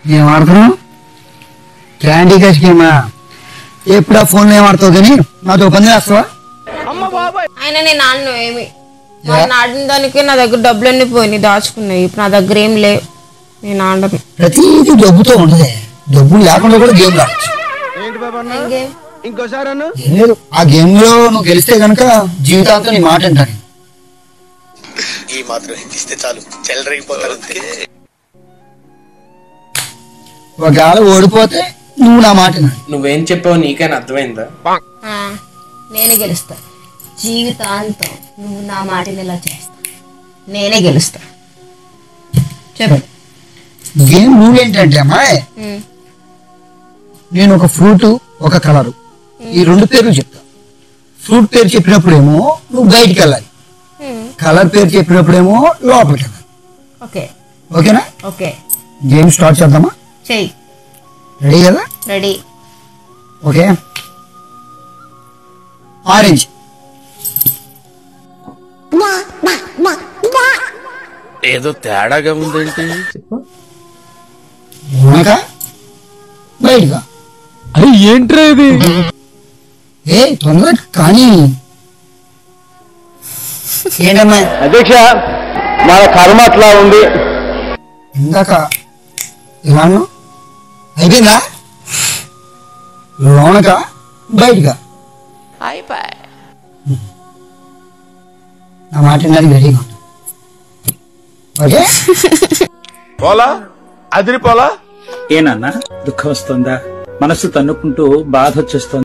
ఏం ఆడుతున్నావు? Candy crush గేమా? ఎప్పుడు ఆ ఫోన్ ఏం ఆడతావు కానీ నాతో పని చేస్తావా? ఆయన నేను ఆడను ఏమి ఆడిన దానికి నా దగ్గర డబ్బులన్నీ పోయినాయి, దాచుకున్నాయి. ఇప్పుడు నా దగ్గర ఏం లేవు, నేను ఆడను. ప్రతిదీ డబ్బుతో ఉండదే, డబ్బులు లేకుండా కూడా గేమ్ ఆడచ్చు. ఏం లేదు, ఆ గేమ్ లో నువ్వు గెలిస్తే గనక జీవితాంతం నీ మాట అంటాను. ఈ మాత్రం ఇస్తే చాలు చెల్లరగిపోతారు. ఒకవేళ ఓడిపోతే నువ్వు నా మాట వినాలి. నువ్వేం చెప్పావు నీకైనా అర్థమైందా? నేనే గెలుస్తా జీవితాంతం. నువ్వు నా మాటని ఇలా చేస్తా, నేనే గెలుస్తా. చెప్పు. గేమ్ రూల్ ఏంటంటే అమ్మాయి, నేను ఒక ఫ్రూట్ ఒక కలరు ఈ రెండు పేర్లు చెప్తా. ఫ్రూట్ పేరు చెప్పినప్పుడేమో నువ్వు బయటికి వెళ్ళాలి, కలర్ పేరు చెప్పినప్పుడేమో లోపలికి వెళ్ళాలి. ఓకే ఓకేనా? ఓకే, గేమ్ స్టార్ట్ చేద్దామా? చెయ్యి. రెడీ కదా? రెడీ. ఓకే. ఆరెంజ్. ఏదో తేడాగా ఉందేంటి? బయటగా. అరే ఏంట్రా ఇది? ఏ తొందరగా కానీ ఏంటమ్మా అధ్యక్ష, మన కర్మ అట్లా ఉంది. ఇందాక ఇలా అయిపోయిందా? లోనక బయటగా. నా మాట రెడీగా ఉంటా. ఓకే. పోలా అదిరిపోలా. ఏనన్నా దుఃఖం వస్తుందా? మనసు తన్నుకుంటూ బాధ వచ్చేస్తుంది.